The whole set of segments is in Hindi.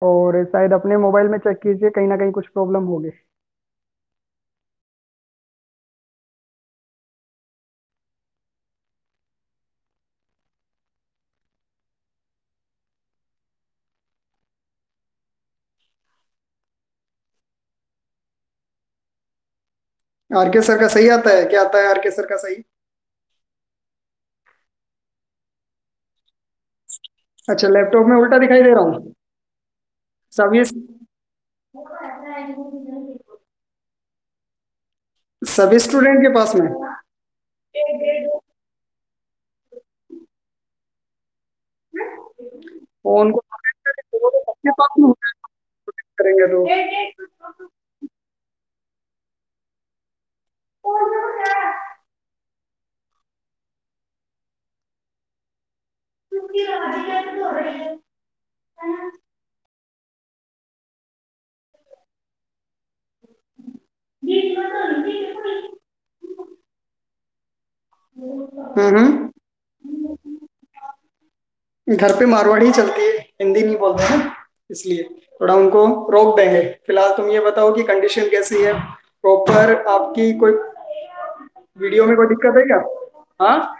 और शायद अपने मोबाइल में चेक कीजिए, कहीं ना कहीं कुछ प्रॉब्लम होगी। आरके सर का सही आता है? क्या आता है आरके सर का सही? अच्छा, लैपटॉप में उल्टा दिखाई दे रहा हूँ। सभी सभी स्टूडेंट के पास में। फोन को rotate करें तो वो तो सबके पास में होगा। rotate करेंगे तो हम्म। घर पे मारवाड़ी चलती है, हिंदी नहीं बोलते हैं ना, इसलिए थोड़ा उनको रोक देंगे। फिलहाल तुम ये बताओ कि कंडीशन कैसी है, प्रॉपर आपकी कोई वीडियो में कोई दिक्कत है क्या? हाँ।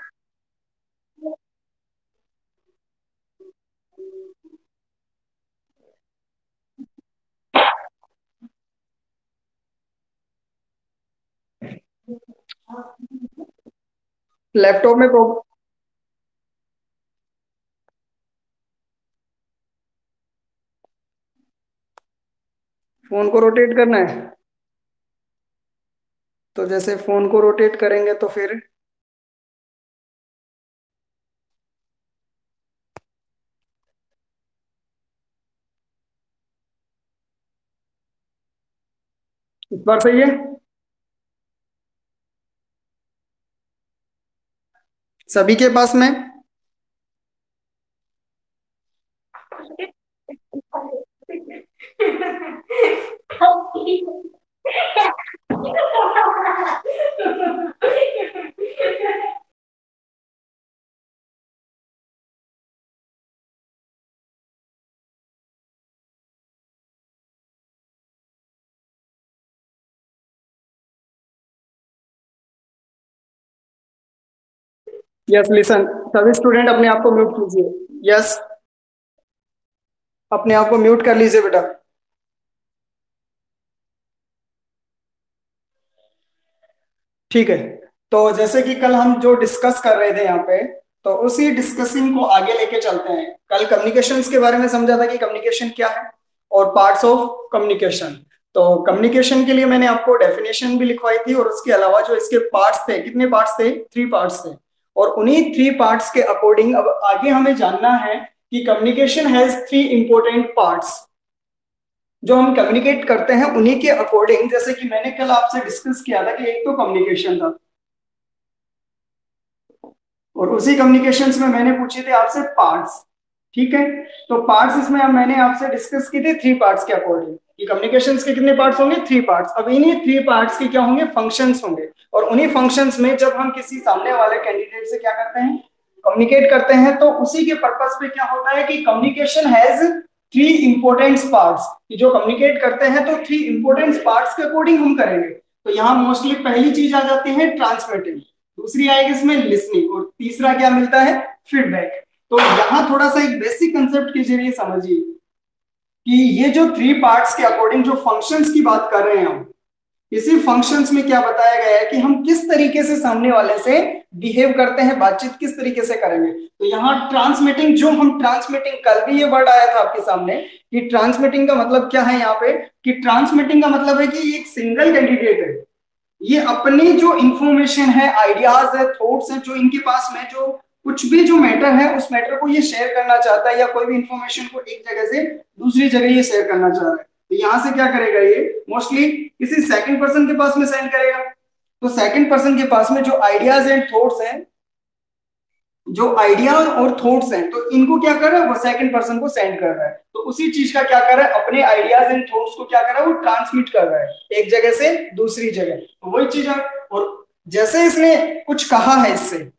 लैपटॉप में फोन को रोटेट करना है। तो जैसे फोन को रोटेट करेंगे तो फिर इस बार सही है। सभी के पास में। यस लिसन, सभी स्टूडेंट अपने आप को म्यूट कीजिए। यस, अपने आप को म्यूट कर लीजिए बेटा। ठीक है। तो जैसे कि कल हम जो डिस्कस कर रहे थे यहाँ पे, तो उसी डिस्कसिंग को आगे लेके चलते हैं। कल कम्युनिकेशंस के बारे में समझा था कि कम्युनिकेशन क्या है और पार्ट्स ऑफ कम्युनिकेशन। तो कम्युनिकेशन के लिए मैंने आपको डेफिनेशन भी लिखवाई थी, और उसके अलावा जो इसके पार्ट्स थे, कितने पार्ट्स थे? 3 पार्ट्स थे। और उन्हीं 3 पार्ट्स के अकॉर्डिंग अब आगे हमें जानना है कि कम्युनिकेशन हैज 3 इंपॉर्टेंट पार्ट्स। जो हम कम्युनिकेट करते हैं उन्हीं के अकॉर्डिंग, जैसे कि मैंने कल आपसे डिस्कस किया था कि एक तो कम्युनिकेशन था, और उसी कम्युनिकेशंस में मैंने पूछे थे आपसे पार्ट्स। ठीक है। तो पार्ट्स इसमें अब मैंने आपसे डिस्कस की थी 3 पार्ट्स के अकॉर्डिंग कि कम्युनिकेशंस के कितने पार्ट्स होंगे? 3 पार्ट्स। अब इन्हीं 3 पार्ट्स के क्या होंगे? फंक्शंस होंगे। और उन्हीं फंक्शंस में जब हम किसी सामने वाले कैंडिडेट से क्या करते हैं? कम्युनिकेट करते हैं, तो उसी के पर्पस पे क्या होता है कि कम्युनिकेशन हैज 3 इंपॉर्टेंट पार्ट्स। कि जो कम्युनिकेट करते हैं तो 3 इंपॉर्टेंट पार्ट्स के अकॉर्डिंग हम करेंगे। तो यहाँ मोस्टली पहली चीज आ जाती है ट्रांसमिटिंग, दूसरी आएगी इसमें लिसनिंग, और तीसरा क्या मिलता है? फीडबैक। तो यहाँ थोड़ा सा एक बेसिक कंसेप्ट के जरिए समझिए कि ये जो 3 पार्ट्स के अकॉर्डिंग जो फंक्शंस की बात कर रहे हैं हम, इसी फंक्शंस में क्या बताया गया है कि हम किस तरीके से सामने वाले से बिहेव करते हैं, बातचीत किस तरीके से करेंगे। तो यहाँ ट्रांसमिटिंग, जो हम ट्रांसमिटिंग, कल भी ये वर्ड आया था आपके सामने कि ट्रांसमिटिंग का मतलब क्या है यहाँ पे, कि ट्रांसमिटिंग का मतलब है कि एक सिंगल कैंडिडेट है, ये अपनी जो इंफॉर्मेशन है, आइडियाज है, थॉट्स है, जो इनके पास में जो कुछ भी जो मैटर है, उस मैटर को ये शेयर करना चाहता है, या कोई भी इंफॉर्मेशन को एक जगह से दूसरी जगह ये शेयर करना चाह रहा है। तो यहां से क्या करेगा? ये मोस्टली किसी सेकंड पर्सन के पास में सेंड करेगा। तो सेकंड पर्सन के पास में जो आइडियाज एंड थॉट्स हैं, जो आइडिया और थॉट्स हैं, तो इनको क्या कर रहा है? वो सेकंड पर्सन को सेंड कर रहा है। तो उसी चीज का क्या कर रहा है? अपने आइडियाज एंड थॉट्स को क्या कर रहा है? वो ट्रांसमिट कर रहा है एक जगह से दूसरी जगह। तो वही चीज है। और जैसे इसने कुछ कहा है, इससे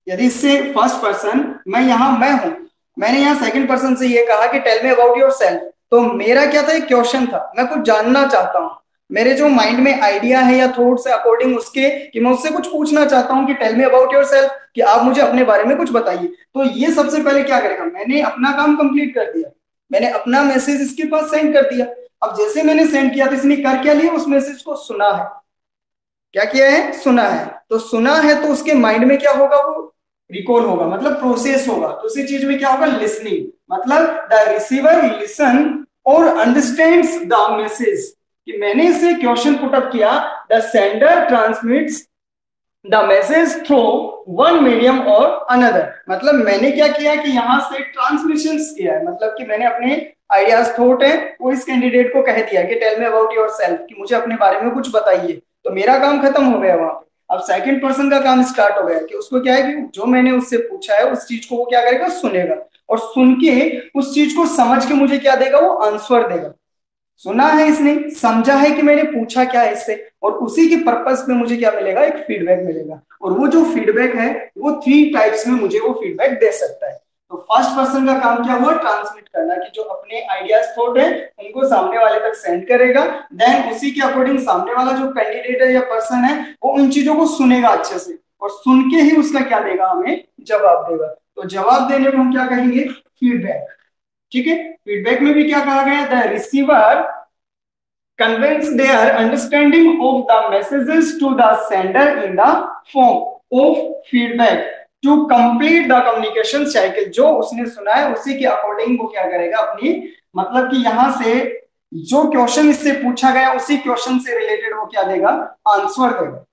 यदि इससे फर्स्ट पर्सन, मैं यहाँ मैं हूं, मैंने यहाँ सेकंड पर्सन से ये कहा कि tell me about yourself. तो मेरा क्या था, एक क्वेश्चन था, मैं कुछ जानना चाहता हूँ, मेरे जो माइंड में आइडिया है या थॉट्स है अकॉर्डिंग उसके, कि मैं उससे कुछ पूछना चाहता हूँ कि टेल मी अबाउट योरसेल्फ, कि आप मुझे अपने बारे में कुछ बताइए। तो ये सबसे पहले क्या करेगा, मैंने अपना काम कंप्लीट कर दिया, मैंने अपना मैसेज इसके पास सेंड कर दिया। अब जैसे मैंने सेंड किया तो इसने कर क्या लिया, उस मैसेज को सुना है। क्या किया है, सुना है। तो सुना है तो उसके माइंड में क्या होगा, वो रिकॉल होगा, मतलब प्रोसेस होगा। तो उसी चीज में क्या होगा, लिसनिंग, मतलब द रिसीवर लिसन और अंडरस्टैंड्स द मैसेज, कि मैंने इसे क्वेश्चन पुट अप किया, the sender transmits the message through one medium और अनदर। मतलब मैंने क्या किया कि यहां से ट्रांसमिशन किया है, मतलब कि मैंने अपने आइडियाज थॉट है वो इस कैंडिडेट को कह दिया कि टेल मी अबाउट योरसेल्फ, कि मुझे अपने बारे में कुछ बताइए। तो मेरा काम खत्म हो गया वहां पे। अब सेकंड पर्सन का काम स्टार्ट हो गया कि उसको क्या है कि जो मैंने उससे पूछा है उस चीज को वो क्या करेगा, सुनेगा, और सुन के उस चीज को समझ के मुझे क्या देगा, वो आंसर देगा। सुना है इसने, समझा है कि मैंने पूछा क्या है इससे, और उसी के पर्पस में मुझे क्या मिलेगा, एक फीडबैक मिलेगा। और वो जो फीडबैक है वो 3 टाइप्स में मुझे वो फीडबैक दे सकता है। तो फर्स्ट पर्सन का काम क्या हुआ, ट्रांसमिट करना, कि जो अपने आइडियाज थॉट है उनको सामने वाले तक सेंड करेगा। देन उसी के अकॉर्डिंग सामने वाला जो कैंडिडेट है या पर्सन है वो उन चीजों को सुनेगा अच्छे से, और सुन के ही उसका क्या देगा, हमें जवाब देगा। तो जवाब देने को हम क्या कहेंगे, फीडबैक। ठीक है, फीडबैक में भी क्या कहा गया, the receiver conveys their understanding of the messages to the sender in the form of feedback to complete the communication cycle। जो उसने सुना है उसी के अकॉर्डिंग वो क्या करेगा अपनी, मतलब कि यहां से जो क्वेश्चन इससे पूछा गया उसी क्वेश्चन से रिलेटेड वो क्या देगा, आंसर देगा।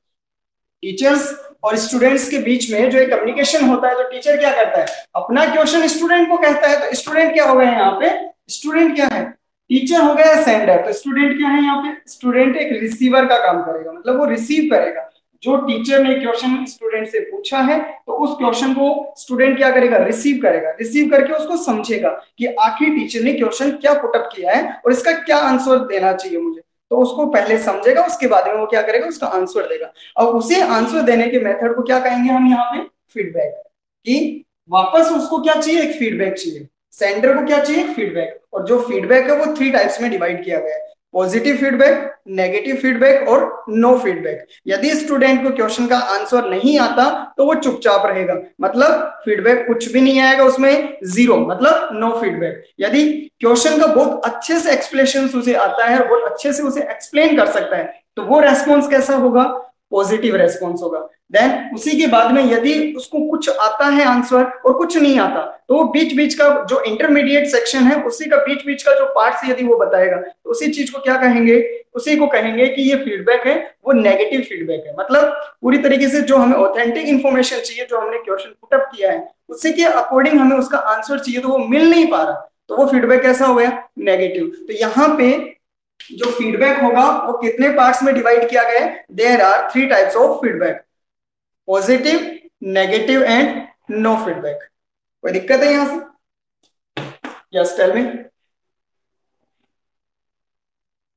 टीचर्स और स्टूडेंट्स के बीच में जो एक कम्युनिकेशन होता है, तो टीचर क्या करता है, अपना क्वेश्चन स्टूडेंट को कहता है। तो स्टूडेंट क्या हो गए यहाँ पे, स्टूडेंट क्या है, टीचर हो गया सेंडर। तो स्टूडेंट क्या है यहाँ पे, स्टूडेंट एक रिसीवर का काम करेगा, मतलब वो रिसीव करेगा। जो टीचर ने क्वेश्चन स्टूडेंट से पूछा है तो उस क्वेश्चन को स्टूडेंट क्या करेगा, रिसीव करेगा, रिसीव करके उसको समझेगा कि आखिर टीचर ने क्वेश्चन क्या पुटअप किया है और इसका क्या आंसर देना चाहिए मुझे। तो उसको पहले समझेगा, उसके बाद में वो क्या करेगा, उसका आंसर देगा। और उसे आंसर देने के मेथड को क्या कहेंगे हम यहाँ पे, फीडबैक। कि वापस उसको क्या चाहिए, एक फीडबैक चाहिए। सेंडर को क्या चाहिए, फीडबैक। और जो फीडबैक है वो 3 टाइप्स में डिवाइड किया गया है, पॉजिटिव फीडबैक, नेगेटिव फीडबैक और नो फीडबैक। यदि स्टूडेंट को क्वेश्चन का आंसर नहीं आता तो वो चुपचाप रहेगा, मतलब फीडबैक कुछ भी नहीं आएगा उसमें, जीरो, मतलब नो फीडबैक। यदि क्वेश्चन का बहुत अच्छे से एक्सप्लेनेशन उसे आता है और बहुत अच्छे से उसे एक्सप्लेन कर सकता है तो वो रेस्पॉन्स कैसा होगा, पॉजिटिव रेस्पॉन्स होगा। देन उसी के बाद में यदि उसको कुछ आता है आंसर और कुछ नहीं आता तो वो बीच बीच का जो इंटरमीडिएट सेक्शन है उसी का बीच बीच का जो पार्ट्स यदि वो बताएगा तो उसी चीज को क्या कहेंगे, उसी को कहेंगे कि ये फीडबैक है वो नेगेटिव फीडबैक है। मतलब पूरी तरीके से जो हमें ऑथेंटिक इन्फॉर्मेशन चाहिए, जो हमने क्वेश्चन पुटअप किया है उसी के अकॉर्डिंग हमें उसका आंसर चाहिए तो वो मिल नहीं पा रहा, तो वो फीडबैक कैसा हो गया, नेगेटिव। तो यहाँ पे जो फीडबैक होगा वो कितने पार्ट्स में डिवाइड किया गया है, there are 3 types of feedback, positive, negative and no feedback. कोई दिक्कत है यहां से, यस टेल मी,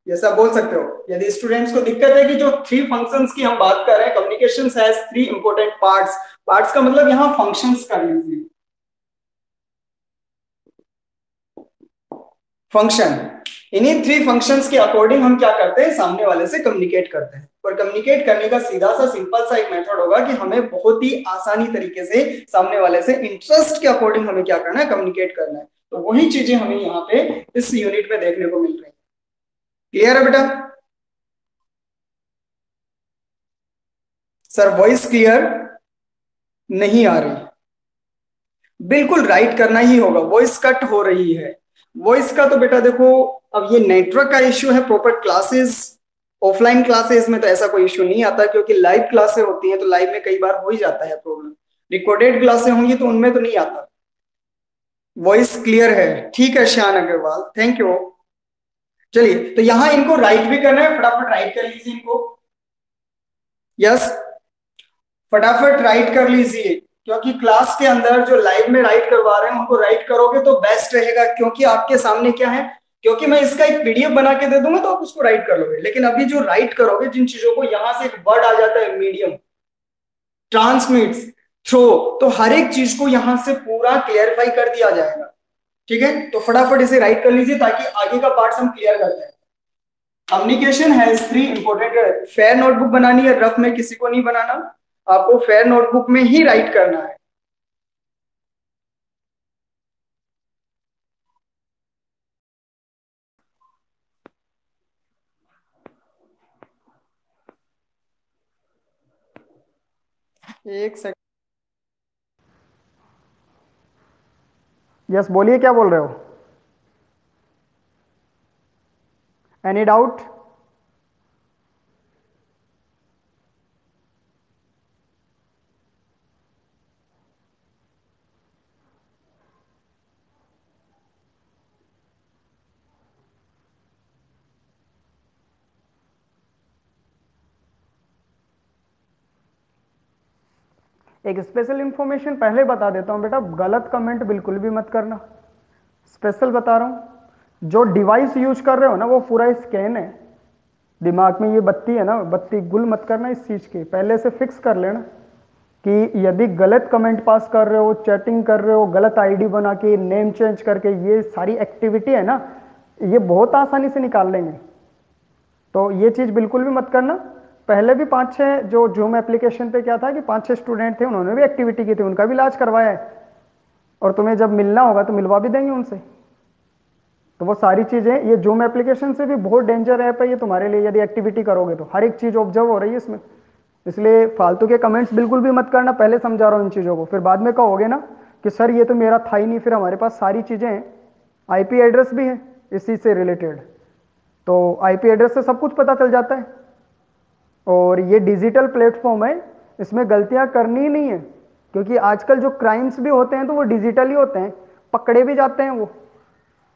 यस आप बोल सकते हो। यदि स्टूडेंट्स को दिक्कत है कि जो 3 फंक्शंस की हम बात कर रहे हैं, communication has 3 important parts, parts का मतलब यहां फंक्शंस कर लीजिए, फंक्शन। इन्हीं 3 फंक्शंस के अकॉर्डिंग हम क्या करते हैं, सामने वाले से कम्युनिकेट करते हैं। और कम्युनिकेट करने का सीधा सा सिंपल सा एक मेथड होगा कि हमें बहुत ही आसानी तरीके से सामने वाले से इंटरेस्ट के अकॉर्डिंग हमें क्या करना है, कम्युनिकेट करना है। तो वही चीजें हमें यहाँ पे इस यूनिट में देखने को मिल रही है। क्लियर है बेटा, सर वॉइस क्लियर नहीं आ रही, बिल्कुल राइट करना ही होगा, वॉइस कट हो रही है। वॉइस का तो बेटा देखो अब ये नेटवर्क का इश्यू है, प्रॉपर क्लासेस, ऑफलाइन क्लासेस में तो ऐसा कोई इश्यू नहीं आता क्योंकि लाइव क्लासेस होती हैं तो लाइव में कई बार हो ही जाता है प्रॉब्लम। रिकॉर्डेड क्लासेस होंगी तो उनमें तो नहीं आता। वॉइस क्लियर है, ठीक है श्यान अग्रवाल, थैंक यू। चलिए तो यहां इनको राइट भी करना है, फटाफट राइट कर लीजिए इनको, यस फटाफट राइट कर लीजिए, क्योंकि क्लास के अंदर जो लाइव में राइट करवा रहे हैं उनको राइट करोगे तो बेस्ट रहेगा। क्योंकि आपके सामने क्या है, क्योंकि मैं इसका एक पीडीएफ बना के दे दूंगा तो आप उसको राइट कर लोगे, लेकिन अभी जो राइट करोगे जिन चीजों को, यहां से एक वर्ड आ जाता है मीडियम, ट्रांसमिट्स, थ्रो, तो हर एक चीज को यहां से पूरा क्लियरफाई कर दिया जाएगा। ठीक है, तो फटाफट इसे राइट कर लीजिए ताकि आगे का पार्ट हम क्लियर कर दें। Communication has three important. Fair notebook बनानी है, रफ में किसी को नहीं बनाना, आपको फेयर नोटबुक में ही राइट करना है। एक सेकंड। यस बोलिए, क्या बोल रहे हो? Any doubt? एक स्पेशल इंफॉर्मेशन पहले बता देता हूं बेटा, गलत कमेंट बिल्कुल भी मत करना। स्पेशल बता रहा हूं, जो डिवाइस यूज कर रहे हो ना वो पूरा स्कैन है। दिमाग में ये बत्ती है ना, बत्ती गुल मत करना इस चीज की, पहले से फिक्स कर लेना कि यदि गलत कमेंट पास कर रहे हो, चैटिंग कर रहे हो, गलत आईडी बना के, नेम चेंज करके, ये सारी एक्टिविटी है ना, ये बहुत आसानी से निकाल लेंगे। तो ये चीज बिल्कुल भी मत करना। पहले भी 5-6 जो जूम एप्लीकेशन पे क्या था कि 5-6 स्टूडेंट थे, उन्होंने भी एक्टिविटी की थी, उनका भी इलाज करवाया है, और तुम्हें जब मिलना होगा तो मिलवा भी देंगे उनसे। तो वो सारी चीजें, ये जूम एप्लीकेशन से भी बहुत डेंजर ऐप है ये तुम्हारे लिए, यदि एक्टिविटी करोगे तो हर एक चीज ऑब्जर्व हो रही है इसमें। इसलिए फालतू के कमेंट्स बिल्कुल भी मत करना, पहले समझा रहा हूं इन चीजों को, फिर बाद में कहोगे ना कि सर ये तो मेरा था ही नहीं। फिर हमारे पास सारी चीजें हैं, आईपी एड्रेस भी है इसी से रिलेटेड, तो आईपी एड्रेस से सब कुछ पता चल जाता है। और ये डिजिटल प्लेटफॉर्म है, इसमें गलतियां करनी ही नहीं है, क्योंकि आजकल जो क्राइम्स भी होते हैं तो वो डिजिटल ही होते हैं, पकड़े भी जाते हैं वो।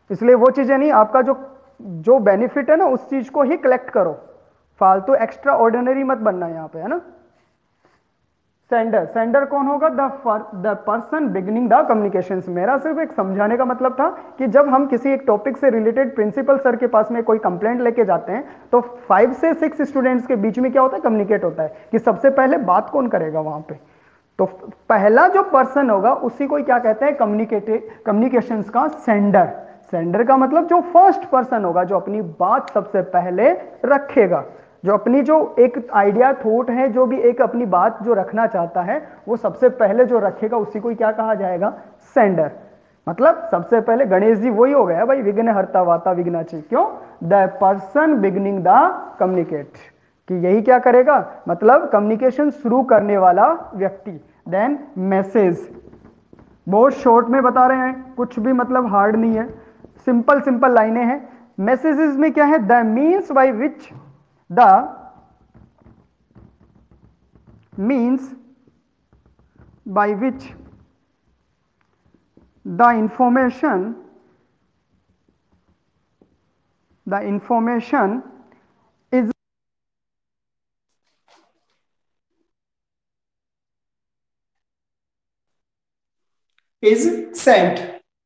इसलिए वो चीजें नहीं, आपका जो जो बेनिफिट है ना उस चीज को ही कलेक्ट करो, फालतू एक्स्ट्रा ऑर्डिनरी मत बनना यहाँ पे, है ना। सेंडर, सेंडर कौन होगा? The person beginning the communication. मेरा सिर्फ एक समझाने का मतलब था कि जब हम किसी एक टॉपिक से रिलेटेड प्रिंसिपल सर के पास में कोई कंप्लेंट लेके जाते हैं तो 5 से 6 स्टूडेंट्स के बीच में क्या होता है, कम्युनिकेट होता है कि सबसे पहले बात कौन करेगा वहां पे। तो पहला जो पर्सन होगा उसी को क्या कहते हैं, कम्युनिकेशंस का सेंडर। सेंडर का मतलब जो फर्स्ट पर्सन होगा, जो अपनी बात सबसे पहले रखेगा, जो अपनी जो एक आइडिया थॉट है, जो भी एक अपनी बात जो रखना चाहता है वो सबसे पहले जो रखेगा उसी को क्या कहा जाएगा, सेंडर। मतलब सबसे पहले गणेश जी वही हो गया भाई, विघ्न हरता वाता विघ्नाची। क्यों? The person beginning the communicate, कि यही क्या करेगा, मतलब कम्युनिकेशन शुरू करने वाला व्यक्ति। देन मैसेज, बहुत शॉर्ट में बता रहे हैं, कुछ भी मतलब हार्ड नहीं है, सिंपल सिंपल लाइनें हैं। मैसेजेस में क्या है, the means by which the means by which the information is sent.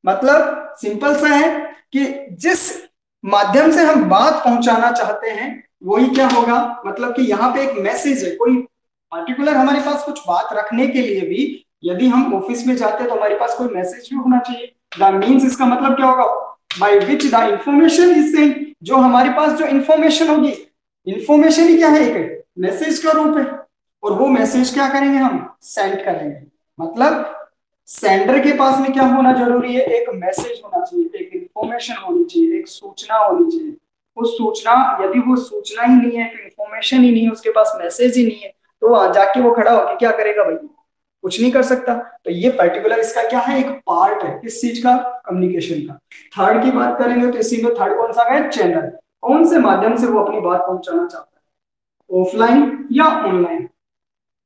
मतलब सिंपल सा है कि जिस माध्यम से हम बात पहुंचाना चाहते हैं वही क्या होगा, मतलब कि यहाँ पे एक मैसेज है, कोई पर्टिकुलर हमारे पास कुछ बात रखने के लिए भी यदि हम ऑफिस में जाते हैं तो हमारे पास कोई मैसेज भी होना चाहिए। द मीन्स इसका मतलब क्या होगा, by which the information is sent. जो हमारे पास जो इंफॉर्मेशन होगी, इंफॉर्मेशन ही क्या है, एक मैसेज का रूप है, और वो मैसेज क्या करेंगे, हम सेंड करेंगे। मतलब सेंडर के पास में क्या होना जरूरी है, एक मैसेज होना चाहिए, एक इंफॉर्मेशन होनी चाहिए, एक सूचना होनी चाहिए। उस सूचना, यदि वो सूचना ही नहीं है, इंफॉर्मेशन ही नहीं है, उसके पास मैसेज ही नहीं है, तो वहां जाके वो खड़ा होकर क्या करेगा भाई, कुछ नहीं कर सकता। तो ये पर्टिकुलर इसका क्या है, एक पार्ट है किस चीज का, कम्युनिकेशन का। थर्ड की बात करेंगे तो इसी में थर्ड कौन सा है, चैनल। कौन से माध्यम से वो अपनी बात पहुंचाना चाहता है, ऑफलाइन या ऑनलाइन।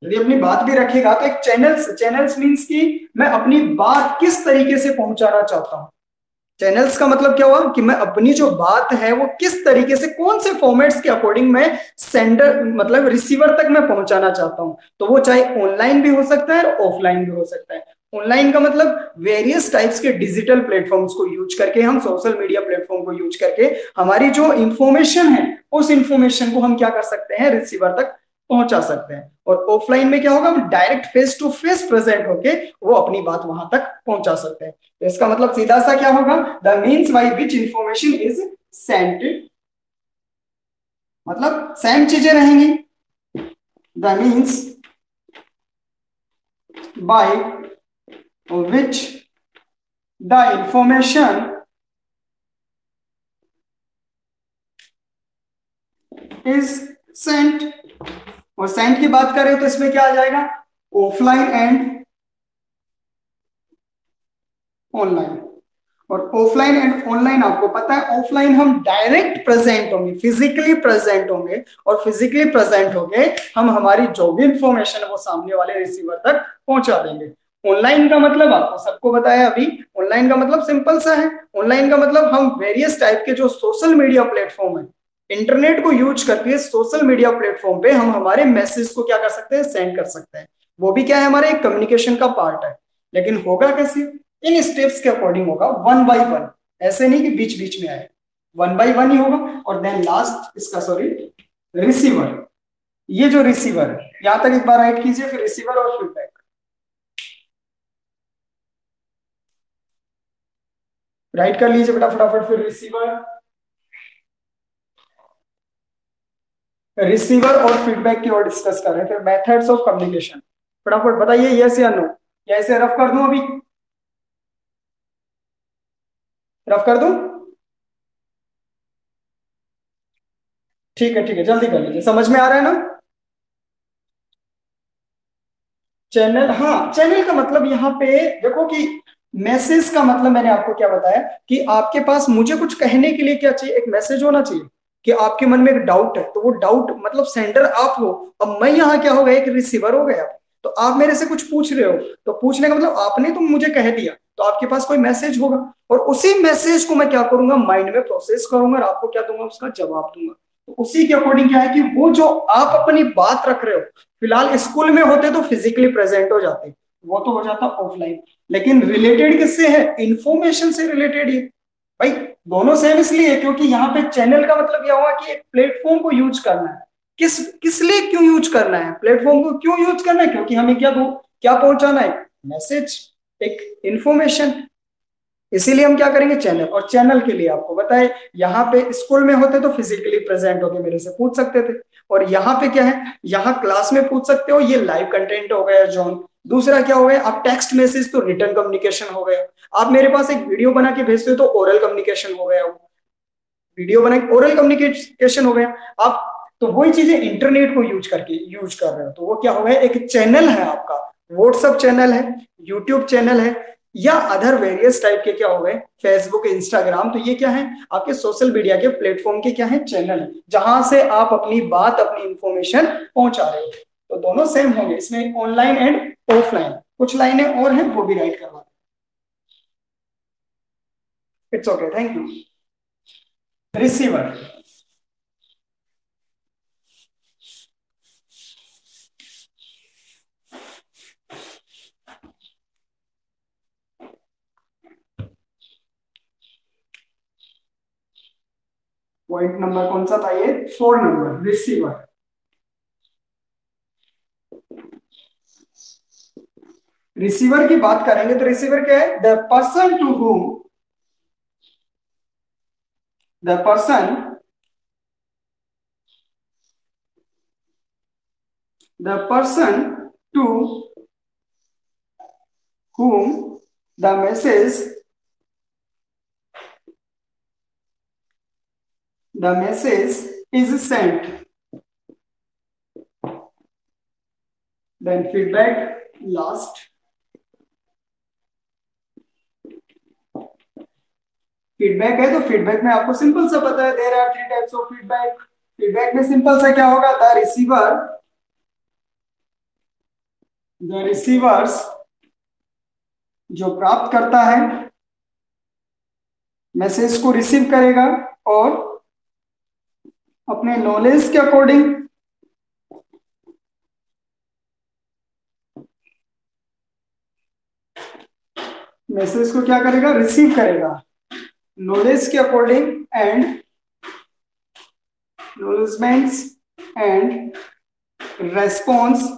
यदि अपनी बात भी रखेगा तो एक चैनल्स, चैनल्स मींस कि मैं अपनी बात किस तरीके से पहुंचाना चाहता हूं। चैनल्स का मतलब क्या हुआ कि मैं अपनी जो बात है वो किस तरीके से, कौन से फॉर्मेट्स के अकॉर्डिंग मैं सेंडर मतलब रिसीवर तक मैं पहुंचाना चाहता हूं। तो वो चाहे ऑनलाइन भी हो सकता है और ऑफलाइन भी हो सकता है। ऑनलाइन का मतलब वेरियस टाइप्स के डिजिटल प्लेटफॉर्म्स को यूज करके, हम सोशल मीडिया प्लेटफॉर्म को यूज करके हमारी जो इंफॉर्मेशन है उस इंफॉर्मेशन को हम क्या कर सकते हैं, रिसीवर तक पहुंचा सकते हैं। और ऑफलाइन में क्या होगा, हम direct face to face present होके वो अपनी बात वहां तक पहुंचा सकते हैं। तो इसका मतलब सीधा सा क्या होगा, the means by which information is sent, मतलब सेम चीजें रहेंगी। The means by which the information is sent. और सेंट की बात करें तो इसमें क्या आ जाएगा, ऑफलाइन एंड ऑनलाइन। और ऑफलाइन एंड ऑनलाइन आपको पता है, ऑफलाइन हम डायरेक्ट प्रेजेंट होंगे, फिजिकली प्रेजेंट होंगे, और फिजिकली प्रेजेंट होंगे हम हमारी जो भी इंफॉर्मेशन है वो सामने वाले रिसीवर तक पहुंचा देंगे। ऑनलाइन का मतलब आपको सबको बताया अभी, ऑनलाइन का मतलब सिंपल सा है, ऑनलाइन का मतलब हम वेरियस टाइप के जो सोशल मीडिया प्लेटफॉर्म है, इंटरनेट को यूज करके सोशल मीडिया प्लेटफॉर्म पे हम हमारे मैसेज को क्या कर सकते हैं, सेंड कर सकते हैं। वो भी क्या है, हमारे कम्युनिकेशन का पार्ट है। लेकिन होगा कैसे, इन स्टेप्स के अकॉर्डिंग होगा, वन बाय वन, ऐसे नहीं कि बीच बीच में आए, वन बाय वन ही होगा। और देन लास्ट इसका सॉरी रिसीवर, ये जो रिसीवर है यहां तक एक बार राइट कीजिए, फिर रिसीवर और फीडबैक राइट कर लीजिए बेटा फटाफट। फिर रिसीवर और फीडबैक की ओर डिस्कस कर रहे हैं। फिर मेथड्स ऑफ कम्युनिकेशन, फटाफट बताइए यस या नो, या ऐसे रफ कर दूं, अभी रफ कर दूं, ठीक है जल्दी कर लीजिए, समझ में आ रहा है ना। चैनल, हाँ चैनल का मतलब यहाँ पे देखो कि मैसेज का मतलब मैंने आपको क्या बताया कि आपके पास मुझे कुछ कहने के लिए क्या चाहिए, एक मैसेज होना चाहिए कि आपके मन में एक डाउट है, तो वो डाउट मतलब सेंडर आप हो, अब मैं यहाँ क्या हो गया, एक रिसीवर हो गया। तो आप मेरे से कुछ पूछ रहे हो, तो पूछने का मतलब आपने तो मुझे कह दिया, तो आपके पास कोई मैसेज होगा, और उसी मैसेज को मैं क्या करूंगा, माइंड में प्रोसेस करूंगा और आपको क्या दूंगा, उसका जवाब दूंगा। तो उसी के अकॉर्डिंग क्या है कि वो जो आप अपनी बात रख रहे हो, फिलहाल स्कूल में होते तो फिजिकली प्रेजेंट हो जाते, वो तो हो जाता ऑफलाइन, लेकिन रिलेटेड किससे है, इंफॉर्मेशन से रिलेटेड ही भाई। दोनों सेम इसलिए क्योंकि यहाँ पे चैनल का मतलब यह हुआ कि एक प्लेटफॉर्म को यूज करना है। किस किस लिए क्यों यूज करना है, प्लेटफॉर्म को क्यों यूज करना है, क्योंकि हमें क्या क्या पहुंचाना है, मैसेज, एक इंफॉर्मेशन। इसीलिए हम क्या करेंगे, चैनल। और चैनल के लिए आपको बताए, यहाँ पे स्कूल में होते तो फिजिकली प्रेजेंट होके मेरे से पूछ सकते थे, और यहाँ पे क्या है, यहाँ क्लास में पूछ सकते हो, ये लाइव कंटेंट हो गया जोन। दूसरा क्या हो गया, आप टेक्स्ट मैसेज तो रिटर्न कम्युनिकेशन हो गया, आप मेरे पास एक वीडियो बना के भेजते हो तो ओरल कम्युनिकेशन हो गया, वीडियो बना के ओरल कम्युनिकेशन हो गया। आप तो वही चीजें इंटरनेट को यूज कर रहे हो, तो वो क्या हो गया, एक चैनल है आपका, व्हाट्सअप चैनल है, यूट्यूब चैनल है, या अदर वेरियस टाइप के क्या हो गए, फेसबुक, इंस्टाग्राम। तो ये क्या है, आपके सोशल मीडिया के प्लेटफॉर्म के क्या है, चैनल है, जहां से आप अपनी बात, अपनी इंफॉर्मेशन पहुंचा रहे हो। तो दोनों सेम होंगे इसमें, ऑनलाइन एंड ऑफलाइन। कुछ लाइनें और हैं वो भी राइट करवा, it's okay, thank you. Receiver, point number कौन सा था ये, 4 नंबर, रिसीवर। रिसीवर की बात करेंगे तो रिसीवर क्या है, the person to whom, the person, the person to whom the message is sent. Then feedback last. Feedback है तो फीडबैक में आपको सिंपल सा पता है, there are 3 types of feedback. Feedback में सिंपल सा क्या होगा, द रिसीवर्स जो प्राप्त करता है मैसेज को रिसीव करेगा और अपने नॉलेज के अकॉर्डिंग मैसेज को क्या करेगा, रिसीव करेगा, नॉलेज के according and acknowledgements and response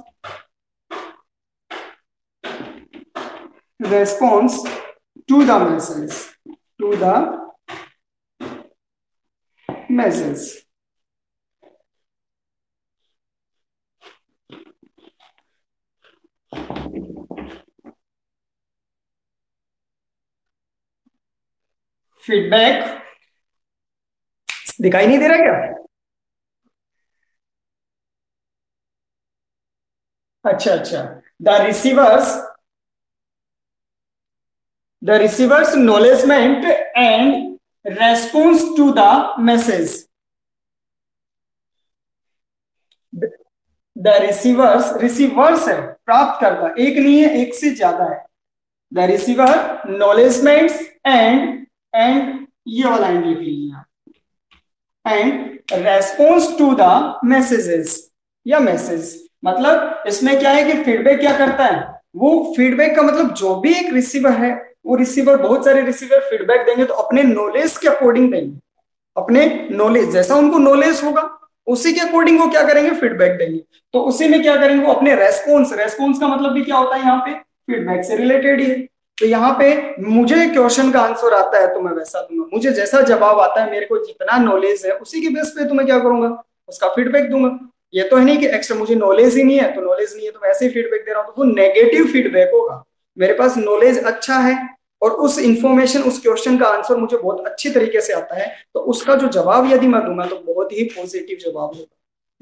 to the message. Feedback दिखाई नहीं दे रहा क्या? अच्छा, the receivers acknowledgement and response to the message. The receivers है, प्राप्त करता, एक नहीं है, एक से ज्यादा है. द रिसीवर नॉलेजमेंट एंड ये वाला एंड लिख लीजिए आप, and response to the messages या मैसेज. मतलब इसमें क्या है कि फीडबैक क्या करता है, वो फीडबैक का मतलब जो भी एक रिसीवर है, वो रिसीवर, बहुत सारे रिसीवर फीडबैक देंगे तो अपने नॉलेज के अकॉर्डिंग देंगे, अपने नॉलेज जैसा उनको नॉलेज होगा उसी के अकॉर्डिंग वो क्या करेंगे, फीडबैक देंगे. तो उसी में क्या करेंगे, वो अपने रेस्पॉन्स का मतलब भी क्या होता है यहाँ पे, फीडबैक से रिलेटेड ही है. तो यहाँ पे मुझे क्वेश्चन का आंसर आता है तो मैं वैसा दूंगा, मुझे जैसा जवाब आता है, मेरे को जितना नॉलेज है उसी के बेस पे तो मैं क्या करूंगा, उसका फीडबैक दूंगा. ये तो है नहीं कि एक्स्ट्रा मुझे नॉलेज ही नहीं है तो वैसे ही फीडबैक दे रहा हूं, तो वो नेगेटिव फीडबैक होगा. मेरे पास नॉलेज अच्छा है और उस इंफॉर्मेशन, उस क्वेश्चन का आंसर मुझे बहुत अच्छी तरीके से आता है, तो उसका जो जवाब यदि मैं दूंगा तो बहुत ही पॉजिटिव जवाब होगा.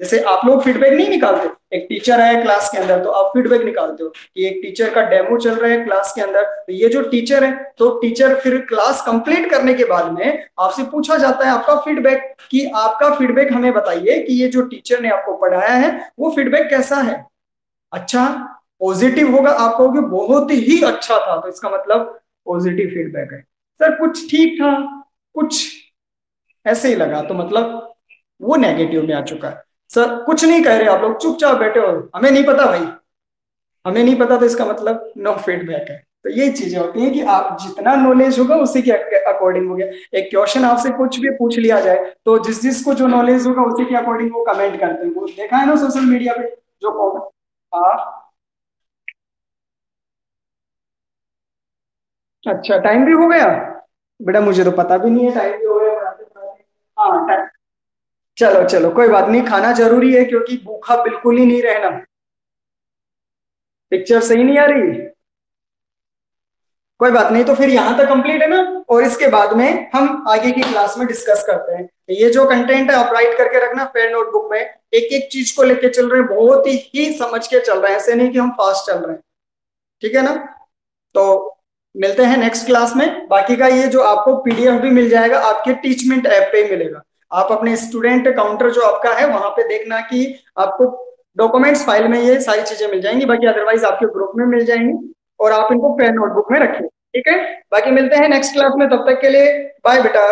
जैसे आप लोग फीडबैक नहीं निकालते, एक टीचर है क्लास के अंदर तो आप फीडबैक निकालते हो कि एक टीचर का डेमो चल रहा है क्लास के अंदर, तो ये जो टीचर है, तो टीचर फिर क्लास कंप्लीट करने के बाद में आपसे पूछा जाता है आपका फीडबैक, कि आपका फीडबैक हमें बताइए कि ये जो टीचर ने आपको पढ़ाया है वो फीडबैक कैसा है, अच्छा पॉजिटिव होगा. आप कहोगे बहुत ही अच्छा था, तो इसका मतलब पॉजिटिव फीडबैक है. सर कुछ ठीक था, कुछ ऐसे ही लगा, तो मतलब वो नेगेटिव में आ चुका है. सर कुछ नहीं कह रहे आप लोग, चुपचाप बैठे हो, हमें नहीं पता भाई, हमें नहीं पता, तो इसका मतलब नो फीडबैक है. तो ये चीजें होती हैं कि आप जितना नॉलेज होगा उसी के अकॉर्डिंग हो गया. एक क्वेश्चन आपसे कुछ भी पूछ लिया जाए तो जिस जिसको जो नॉलेज होगा उसी के अकॉर्डिंग वो कमेंट करते हैं. वो देखा है ना सोशल मीडिया पे जो कमेंट. हाँ अच्छा, टाइम भी हो गया बेटा, मुझे तो पता भी नहीं है टाइम भी हो गया पढ़ाते पढ़ाते. हाँ टाइम, चलो चलो कोई बात नहीं, खाना जरूरी है क्योंकि भूखा बिल्कुल ही नहीं रहना. पिक्चर सही नहीं आ रही, कोई बात नहीं, तो फिर यहाँ तक कंप्लीट है ना, और इसके बाद में हम आगे की क्लास में डिस्कस करते हैं. ये जो कंटेंट है आप राइट करके रखना फेयर नोटबुक में, एक एक चीज को लेके चल रहे हैं, बहुत ही समझ के चल रहे हैं, ऐसे नहीं कि हम फास्ट चल रहे हैं. ठीक है ना, तो मिलते हैं नेक्स्ट क्लास में. बाकी का ये जो आपको पीडीएफ भी मिल जाएगा, आपके टीचमेंट ऐप पे ही मिलेगा. आप अपने स्टूडेंट काउंटर जो आपका है वहां पे देखना कि आपको डॉक्यूमेंट्स फाइल में ये सारी चीजें मिल जाएंगी, बाकी अदरवाइज आपके ग्रुप में मिल जाएंगी, और आप इनको पेन नोटबुक में रखिए. ठीक है, बाकी मिलते हैं नेक्स्ट क्लास में, तब तक के लिए बाय बेटा.